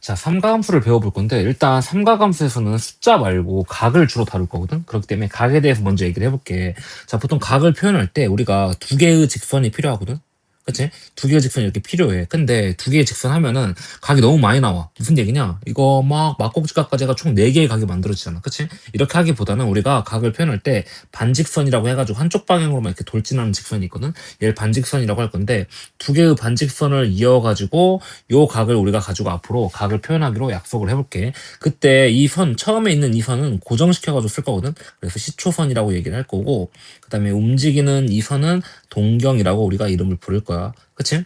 자, 삼가함수를 배워볼 건데, 일단 삼가함수에서는 숫자 말고 각을 주로 다룰 거거든? 그렇기 때문에 각에 대해서 먼저 얘기를 해볼게. 자, 보통 각을 표현할 때 우리가 두 개의 직선이 필요하거든? 그치? 두 개의 직선이 이렇게 필요해. 근데 두 개의 직선 하면은 각이 너무 많이 나와. 무슨 얘기냐? 이거 막 막곡지각까지 해가 총 4개의 각이 만들어지잖아. 그치? 이렇게 하기보다는 우리가 각을 표현할 때 반직선이라고 해가지고 한쪽 방향으로만 이렇게 돌진하는 직선이 있거든? 얘를 반직선이라고 할 건데, 두 개의 반직선을 이어가지고 요 각을 우리가 가지고 앞으로 각을 표현하기로 약속을 해볼게. 그때 이 선, 처음에 있는 이 선은 고정시켜가지고 쓸 거거든? 그래서 시초선이라고 얘기를 할 거고, 그 다음에 움직이는 이 선은 동경이라고 우리가 이름을 부를 거야. 그치?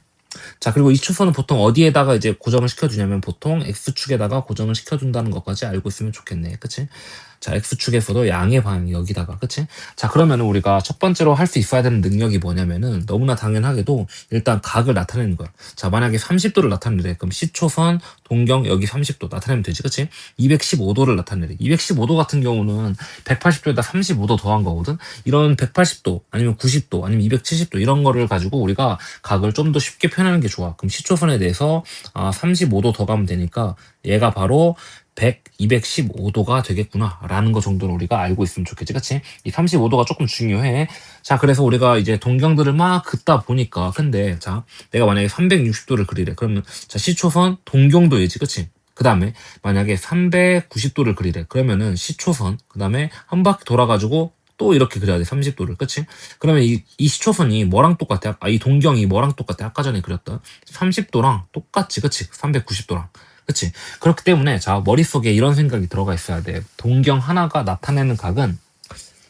자, 그리고 이 추선은 보통 어디에다가 이제 고정을 시켜주냐면 보통 X축에다가 고정을 시켜준다는 것까지 알고 있으면 좋겠네. 그치? 자, X축에서도 양의 방향이 여기다가. 그치? 자, 그러면은 우리가 첫 번째로 할 수 있어야 되는 능력이 뭐냐면은 너무나 당연하게도 일단 각을 나타내는 거야. 자, 만약에 30도를 나타내래. 그럼 C초선, 동경, 여기 30도 나타내면 되지. 그치? 215도를 나타내래. 215도 같은 경우는 180도에다 35도 더한 거거든? 이런 180도, 아니면 90도, 아니면 270도 이런 거를 가지고 우리가 각을 좀 더 쉽게 표현하는 게 좋아. 그럼 시초선에 대해서 35도 더 가면 되니까 얘가 바로 215도가 되겠구나 라는 거 정도는 우리가 알고 있으면 좋겠지. 그치? 이 35도가 조금 중요해. 자, 그래서 우리가 이제 동경들을 막 긋다 보니까 근데 자, 내가 만약에 360도를 그리래. 그러면 자, 시초선 동경도 얘지. 그치? 그 다음에 만약에 390도를 그리래. 그러면은 시초선 그 다음에 한 바퀴 돌아가지고 또 이렇게 그려야 돼. 30도를. 그치? 그러면 이 시초선이 뭐랑 똑같아? 이 동경이 뭐랑 똑같아? 아까 전에 그렸던 30도랑 똑같지. 그치? 390도랑. 그치? 그렇기 때문에 자, 머릿속에 이런 생각이 들어가 있어야 돼. 동경 하나가 나타내는 각은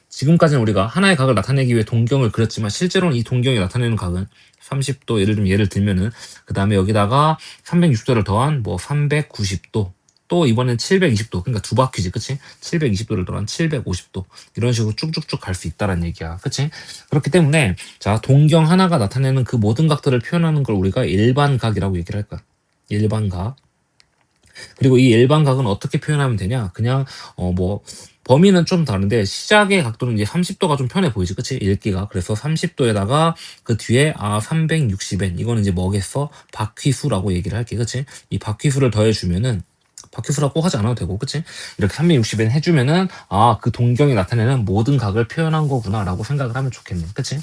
지금까지는 우리가 하나의 각을 나타내기 위해 동경을 그렸지만 실제로는 이 동경이 나타내는 각은 30도 예를 들면은 그 다음에 여기다가 360도를 더한 뭐 390도 또 이번엔 720도 그러니까 두 바퀴지 그치? 720도를 더한 750도 이런 식으로 쭉쭉쭉 갈 수 있다는 얘기야 그치? 그렇기 때문에 자 동경 하나가 나타내는 그 모든 각들을 표현하는 걸 우리가 일반각이라고 얘기를 할 거야 일반각 그리고 이 일반각은 어떻게 표현하면 되냐? 그냥 뭐 범위는 좀 다른데 시작의 각도는 이제 30도가 좀 편해 보이지, 그치? 읽기가. 그래서 30도에다가 그 뒤에 360엔 이거는 이제 뭐겠어? 바퀴수라고 얘기를 할게, 그치? 이 바퀴수를 더해주면은 바퀴수라고 꼭 하지 않아도 되고, 그치? 이렇게 360엔 해주면은 그 동경이 나타내는 모든 각을 표현한 거구나라고 생각을 하면 좋겠네, 그치?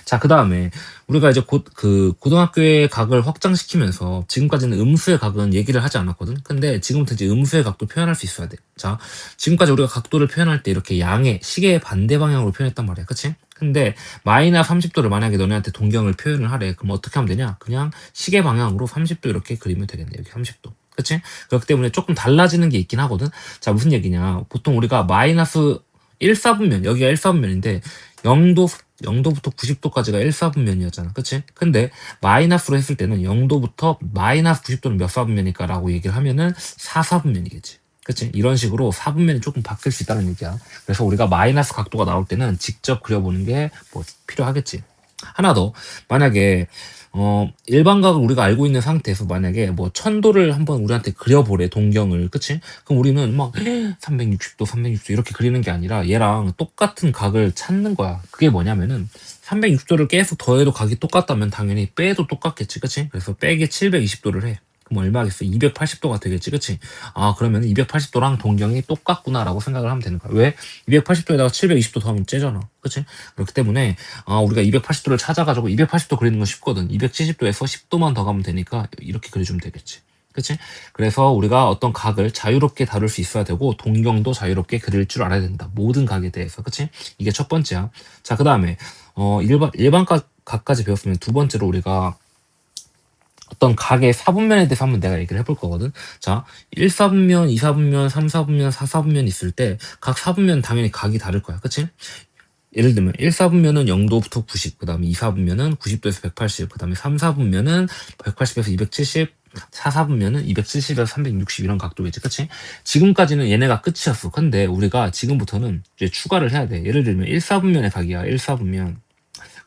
자, 그 다음에 우리가 이제 곧 그 고등학교의 각을 확장시키면서 지금까지는 음수의 각은 얘기를 하지 않았거든. 근데 지금부터 이제 음수의 각도 표현할 수 있어야 돼. 자, 지금까지 우리가 각도를 표현할 때 이렇게 양의 시계의 반대 방향으로 표현했단 말이야. 그치? 근데 마이너스 30도를 만약에 너네한테 동경을 표현을 하래. 그럼 어떻게 하면 되냐? 그냥 시계 방향으로 30도 이렇게 그리면 되겠네. 여기 30도. 그치? 그렇기 때문에 조금 달라지는 게 있긴 하거든. 자, 무슨 얘기냐? 보통 우리가 마이너스 1사분면, 여기가 1사분면인데 0도부터 90도까지가 1사분면이었잖아. 그치? 근데 마이너스로 했을 때는 0도부터 마이너스 90도는 몇 사분면일까? 라고 얘기를 하면은 4사분면이겠지. 그치? 이런 식으로 사분면이 조금 바뀔 수 있다는 얘기야. 그래서 우리가 마이너스 각도가 나올 때는 직접 그려보는 게 뭐 필요하겠지. 하나 더. 만약에 일반각을 우리가 알고 있는 상태에서 만약에 뭐 1000도를 한번 우리한테 그려보래, 동경을. 그치? 그럼 우리는 막 360도, 360도 이렇게 그리는 게 아니라 얘랑 똑같은 각을 찾는 거야. 그게 뭐냐면은 360도를 계속 더해도 각이 똑같다면 당연히 빼도 똑같겠지. 그치? 그래서 빼기 720도를 해. 그럼 얼마겠어? 280도가 되겠지. 그치? 그러면 280도랑 동경이 똑같구나라고 생각을 하면 되는 거야. 왜? 280도에다가 720도 더하면 째잖아. 그치? 그렇기 때문에 우리가 280도를 찾아가지고 280도 그리는 건 쉽거든. 270도에서 10도만 더 가면 되니까 이렇게 그려주면 되겠지. 그치? 그래서 우리가 어떤 각을 자유롭게 다룰 수 있어야 되고 동경도 자유롭게 그릴 줄 알아야 된다. 모든 각에 대해서. 그치? 이게 첫 번째야. 자, 그 다음에 일반 각까지 배웠으면 두 번째로 우리가 어떤 각의 사분면에 대해서 한번 내가 얘기를 해볼 거거든. 자, 1사분면, 2사분면, 3사분면, 4사분면 있을 때 각 사분면 당연히 각이 다를 거야. 그치? 예를 들면 1사분면은 0도부터 90, 그 다음에 2사분면은 90도에서 180, 그 다음에 3사분면은 180에서 270, 4사분면은 270에서 360 이런 각도겠지. 그치? 지금까지는 얘네가 끝이었어. 근데 우리가 지금부터는 이제 추가를 해야 돼. 예를 들면 1사분면의 각이야. 1사분면.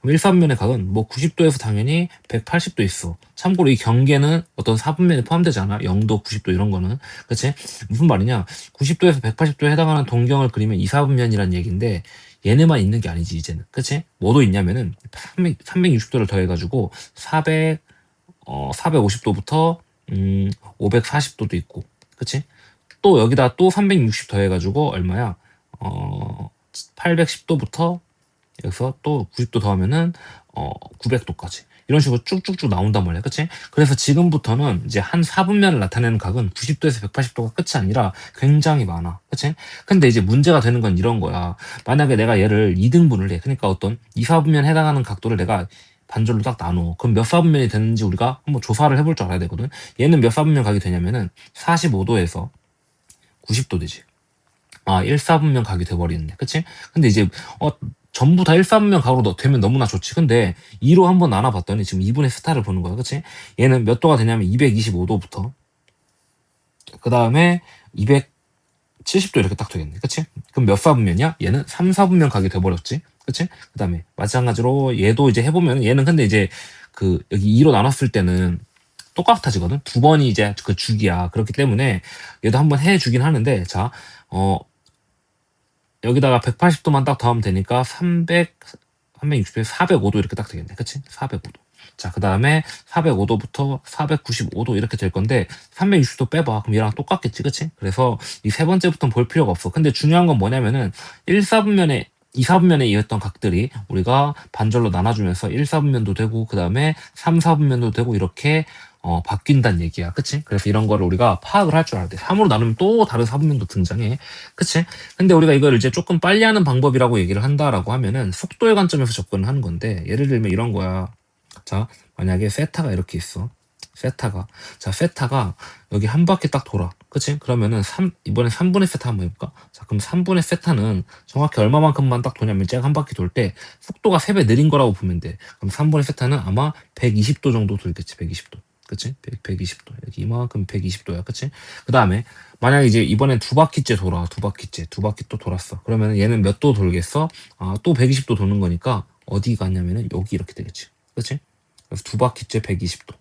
그럼 1사분면의 각은 뭐 90도에서 당연히 180도 있어. 참고로 이 경계는 어떤 사분면에 포함되지 않아. 0도, 90도 이런 거는. 그치? 무슨 말이냐? 90도에서 180도에 해당하는 동경을 그리면 2사분면이란 얘기인데 얘네만 있는 게 아니지 이제는. 그치? 뭐도 있냐면은 360도를 더해가지고 450도부터 음, 540도도 있고, 그치? 또 여기다 또 360 더해가지고 얼마야? 810도부터 여기서 또 90도 더하면은 900도까지 이런 식으로 쭉쭉쭉 나온단 말이야, 그치? 그래서 지금부터는 이제 한 4분면을 나타내는 각은 90도에서 180도가 끝이 아니라 굉장히 많아, 그치? 근데 이제 문제가 되는 건 이런 거야. 만약에 내가 얘를 2등분을 해, 그러니까 어떤 2, 4분면에 해당하는 각도를 내가 반절로 딱 나눠. 그럼 몇 4분면이 되는지 우리가 한번 조사를 해볼 줄 알아야 되거든. 얘는 몇 4분면 각이 되냐면은 45도에서 90도 되지. 1사분면 각이 돼버리는데, 그치? 근데 이제, 전부 다 1사분면 각으로 되면 너무나 좋지. 근데 2로 한번 나눠봤더니 지금 2분의 스타를 보는 거야, 그치? 얘는 몇 도가 되냐면 225도부터, 그 다음에 270도 이렇게 딱 되겠네, 그치? 그럼 몇 사분면이야? 얘는 3사분면 각이 돼버렸지, 그치? 그 다음에 마찬가지로 얘도 이제 해보면, 얘는 근데 이제 여기 2로 나눴을 때는 똑같아지거든? 두 번이 이제 그 주기야. 그렇기 때문에 얘도 한번 해주긴 하는데, 자, 여기다가 180도만 딱 더하면 되니까 360에 405도 이렇게 딱 되겠네. 그치? 405도. 자, 그 다음에 405도부터 495도 이렇게 될 건데 360도 빼봐. 그럼 얘랑 똑같겠지, 그치? 그래서 이 세 번째부터는 볼 필요가 없어. 근데 중요한 건 뭐냐면은 1사분면에 2사분면에 이었던 각들이 우리가 반절로 나눠주면서 1사분면도 되고 그 다음에 3사분면도 되고 이렇게 바뀐다는 얘기야. 그치? 그래서 이런 거를 우리가 파악을 할 줄 알아야 돼. 3으로 나누면 또 다른 사분면도 등장해. 그치? 근데 우리가 이걸 이제 조금 빨리 하는 방법이라고 얘기를 한다라고 하면은 속도의 관점에서 접근을 하는 건데, 예를 들면 이런 거야. 자, 만약에 세타가 이렇게 있어. 세타가. 자, 세타가 여기 한 바퀴 딱 돌아. 그치? 그러면은 이번에 3분의 세타 한번 해볼까? 자, 그럼 3분의 세타는 정확히 얼마만큼만 딱 도냐면 쟤가 한 바퀴 돌 때 속도가 3배 느린 거라고 보면 돼. 그럼 3분의 세타는 아마 120도 정도 돌겠지. 120도. 그치? 120도. 여기 이만큼 120도야. 그치? 그 다음에, 만약에 이제 이번엔 두 바퀴째 돌아. 두 바퀴째. 두 바퀴 또 돌았어. 그러면 얘는 몇 도 돌겠어? 또 120도 도는 거니까 어디 갔냐면은 여기 이렇게 되겠지. 그치? 그래서 두 바퀴째 120도.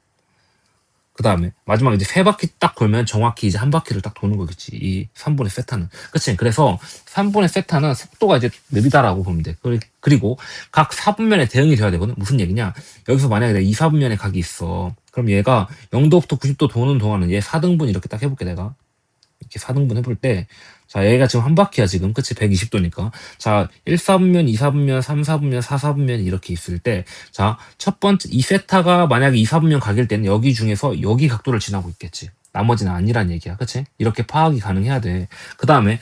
그 다음에 마지막 이제 세 바퀴 딱 돌면 정확히 이제 한 바퀴를 딱 도는 거겠지. 이 3분의 세타는. 그치? 그래서 3분의 세타는 속도가 이제 느리다라고 보면 돼. 그리고 각 4분면에 대응이 돼야 되거든. 무슨 얘기냐? 여기서 만약에 내가 2, 4분면에 각이 있어. 그럼 얘가 0도부터 90도 도는 동안은 얘 4등분 이렇게 딱 해볼게, 내가. 이렇게 4등분 해볼 때, 자, 얘가 지금 한 바퀴야, 지금. 그치? 120도니까. 자, 1사분면, 2사분면, 3사분면, 4사분면 이렇게 있을 때, 자, 첫 번째, 이 세타가 만약에 2사분면 각일 때는 여기 중에서 여기 각도를 지나고 있겠지. 나머지는 아니란 얘기야. 그치? 이렇게 파악이 가능해야 돼. 그 다음에,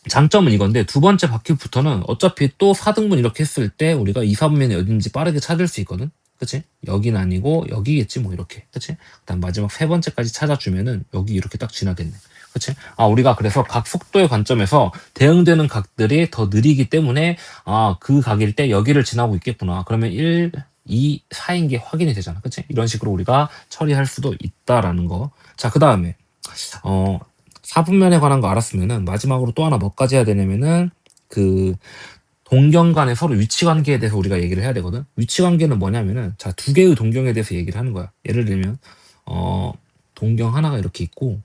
장점은 이건데, 두 번째 바퀴부터는 어차피 또 4등분 이렇게 했을 때 우리가 2, 4분면이 어딘지 빠르게 찾을 수 있거든? 그치? 여기는 아니고 여기겠지 뭐 이렇게. 그치? 그다음 마지막 세 번째까지 찾아주면은 여기 이렇게 딱 지나겠네. 그치? 우리가 그래서 각 속도의 관점에서 대응되는 각들이 더 느리기 때문에 그 각일 때 여기를 지나고 있겠구나. 그러면 1, 2, 4인 게 확인이 되잖아. 그치? 이런 식으로 우리가 처리할 수도 있다라는 거. 자, 그 다음에 어 4분면에 관한 거 알았으면은 마지막으로 또 하나 뭐까지 해야 되냐면은 그 동경 간의 서로 위치 관계에 대해서 우리가 얘기를 해야 되거든. 위치 관계는 뭐냐면은 자, 두 개의 동경에 대해서 얘기를 하는 거야. 예를 들면 동경 하나가 이렇게 있고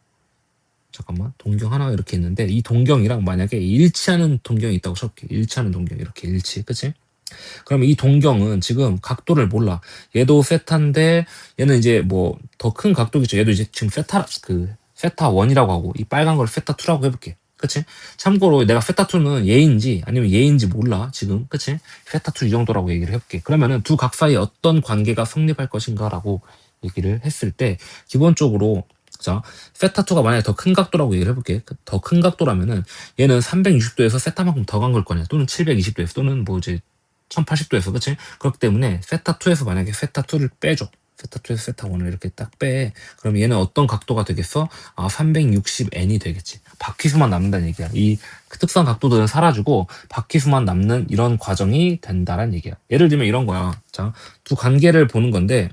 잠깐만. 동경 하나가 이렇게 있는데 이 동경이랑 만약에 일치하는 동경이 있다고 쳐볼게. 일치하는 동경 이렇게 일치. 그치? 그러면 이 동경은 지금 각도를 몰라. 얘도 세타인데 얘는 이제 뭐 더 큰 각도겠죠. 얘도 이제 지금 세타 1이라고 하고 이 빨간 걸 세타 2라고 해볼게. 그치? 참고로 내가 세타 2는 얘인지 아니면 얘인지 몰라 지금. 그치? 세타 2 이 정도라고 얘기를 해볼게. 그러면은 두 각 사이에 어떤 관계가 성립할 것인가라고 얘기를 했을 때 기본적으로 자, 세타2가 만약에 더 큰 각도라고 얘기를 해볼게. 더 큰 각도라면은 얘는 360도에서 세타만큼 더 간 걸 거냐. 또는 720도에서 또는 뭐 이제 1080도에서 그치? 그렇기 때문에 세타2에서 만약에 세타2를 빼줘. 세타2에서 세타1을 이렇게 딱 빼. 그럼 얘는 어떤 각도가 되겠어? 360n이 되겠지. 바퀴수만 남는다는 얘기야. 그 특수한 각도들은 사라지고 바퀴수만 남는 이런 과정이 된다는 얘기야. 예를 들면 이런 거야. 자, 두 관계를 보는 건데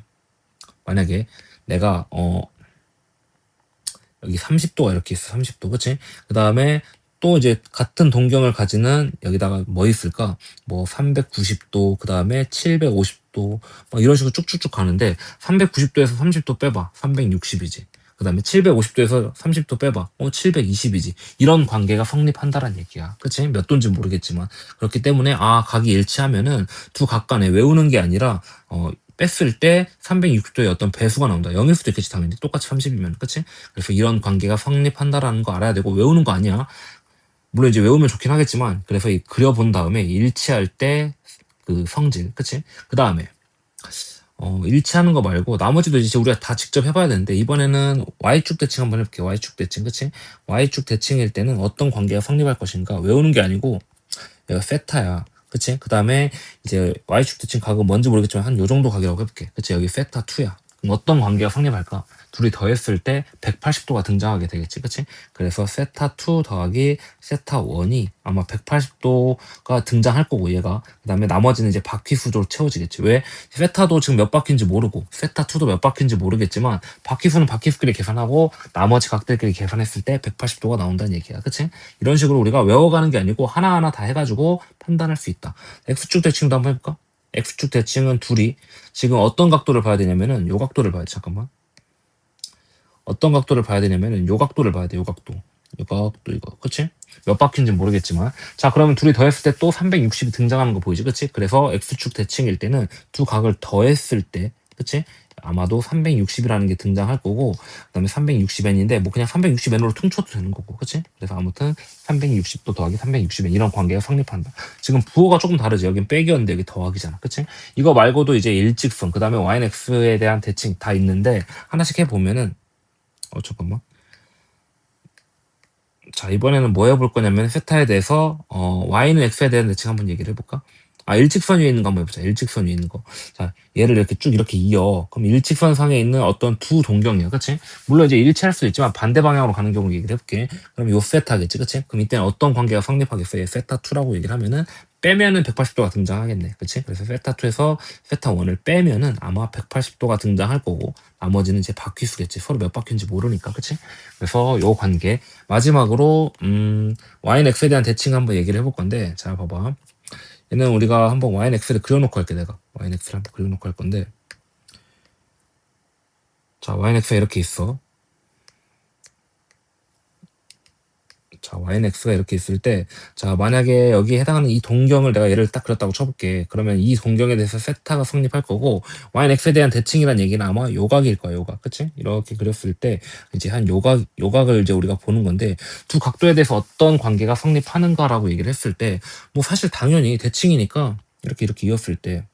만약에 내가 여기 30도가 이렇게 있어. 30도. 그치? 그 다음에 또 이제 같은 동경을 가지는 여기다가 뭐 있을까? 뭐 390도, 그 다음에 750도, 막 이런 식으로 쭉쭉쭉 가는데 390도에서 30도 빼봐. 360이지. 그 다음에 750도에서 30도 빼봐. 720이지. 이런 관계가 성립한다란 얘기야. 그치? 몇 도인지 모르겠지만. 그렇기 때문에, 각이 일치하면은 두 각 간에 외우는 게 아니라, 뺐을 때 360도의 어떤 배수가 나온다. 0일 수도 있겠지 당연히. 똑같이 30이면. 그치? 그래서 이런 관계가 성립한다라는 거 알아야 되고 외우는 거 아니야. 물론 이제 외우면 좋긴 하겠지만 그래서 이 그려본 다음에 일치할 때 그 성질. 그치? 그 다음에 일치하는 거 말고 나머지도 이제 우리가 다 직접 해봐야 되는데 이번에는 Y축 대칭 한번 해볼게요. Y축 대칭. 그치? Y축 대칭일 때는 어떤 관계가 성립할 것인가 외우는 게 아니고 얘가 세타야. 그치? 그 다음에 이제 Y축 대칭 각은 뭔지 모르겠지만 한 요 정도 각이라고 해볼게. 그치? 여기 세타 2야. 그럼 어떤 관계가 성립할까? 둘이 더했을 때 180도가 등장하게 되겠지. 그치? 그래서 세타 2 더하기 세타 1이 아마 180도가 등장할 거고 얘가. 그 다음에 나머지는 이제 바퀴 수로 채워지겠지. 왜? 세타도 지금 몇 바퀴인지 모르고 세타 2도 몇 바퀴인지 모르겠지만 바퀴 수는 바퀴 수끼리 계산하고 나머지 각들끼리 계산했을 때 180도가 나온다는 얘기야. 그치? 이런 식으로 우리가 외워가는 게 아니고 하나하나 다 해가지고 판단할 수 있다. X축 대칭도 한번 해볼까? X축 대칭은 둘이 지금 어떤 각도를 봐야 되냐면은 요 각도를 봐야 돼. 잠깐만. 어떤 각도를 봐야 되냐면은 요 각도를 봐야 돼. 요 각도. 요 각도 이거. 그치? 몇 바퀴인지 모르겠지만. 자, 그러면 둘이 더했을 때 또 360이 등장하는 거 보이지? 그치? 그래서 X축 대칭일 때는 두 각을 더했을 때, 그치? 아마도 360이라는 게 등장할 거고, 그 다음에 360n인데, 뭐 그냥 360n으로 퉁쳐도 되는 거고, 그치? 그래서 아무튼 360도 더하기 360n 이런 관계가 성립한다. 지금 부호가 조금 다르지? 여긴 빼기였는데 여기 더하기잖아. 그치? 이거 말고도 이제 일직선, 그 다음에 yx에 대한 대칭 다 있는데, 하나씩 해보면은, 잠깐만. 자, 이번에는 뭐 해볼 거냐면, 세타에 대해서, y는 x에 대한 대칭 한번 얘기를 해볼까? 일직선 위에 있는 거 한번 해보자. 일직선 위에 있는 거. 자, 얘를 이렇게 쭉 이렇게 이어. 그럼 일직선 상에 있는 어떤 두 동경이야. 그치? 물론 이제 일치할 수도 있지만 반대 방향으로 가는 경우를 얘기를 해볼게. 그럼 요 세타겠지. 그치? 그럼 이때는 어떤 관계가 성립하겠어? 얘 세타2라고 얘기를 하면은, 빼면은 180도가 등장하겠네. 그치? 그래서 세타2에서 세타1을 빼면은 아마 180도가 등장할 거고, 나머지는 이제 바퀴수겠지. 서로 몇 바퀴인지 모르니까. 그치? 그래서 요 관계. 마지막으로, y는 x에 대한 대칭 한번 얘기를 해볼 건데, 자, 봐봐. 얘는 우리가 한번 yx를 그려놓고 할게, 내가. yx를 한번 그려놓고 할 건데. 자, yx가 이렇게 있어. 자, yx가 이렇게 있을 때, 자, 만약에 여기에 해당하는 이 동경을 내가 얘를 딱 그렸다고 쳐볼게. 그러면 이 동경에 대해서 세타가 성립할 거고, yx에 대한 대칭이란 얘기는 아마 요각일 거야, 요각. 그치? 이렇게 그렸을 때, 이제 한 요각을 이제 우리가 보는 건데, 두 각도에 대해서 어떤 관계가 성립하는가라고 얘기를 했을 때, 뭐 사실 당연히 대칭이니까, 이렇게 이었을 때,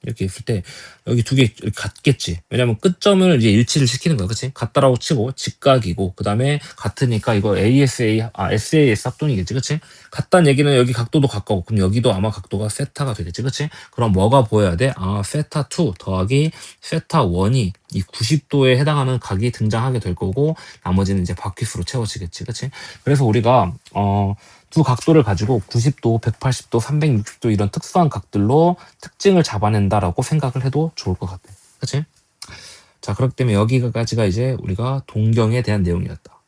이렇게 있을 때 여기 두 개 같겠지. 왜냐면 끝점을 이제 일치를 시키는 거야. 그치? 같다라고 치고 직각이고 그 다음에 같으니까 이거 SAS 합동이겠지. 그치? 같다는 얘기는 여기 각도도 가까워. 그럼 여기도 아마 각도가 세타가 되겠지. 그치? 그럼 뭐가 보여야 돼? 세타2 더하기 세타1이 이 90도에 해당하는 각이 등장하게 될 거고 나머지는 이제 바퀴수로 채워지겠지. 그치? 그래서 우리가 두 각도를 가지고 90도, 180도, 360도 이런 특수한 각들로 특징을 잡아낸다라고 생각을 해도 좋을 것 같아. 그치? 자, 그렇기 때문에 여기까지가 이제 우리가 동경에 대한 내용이었다.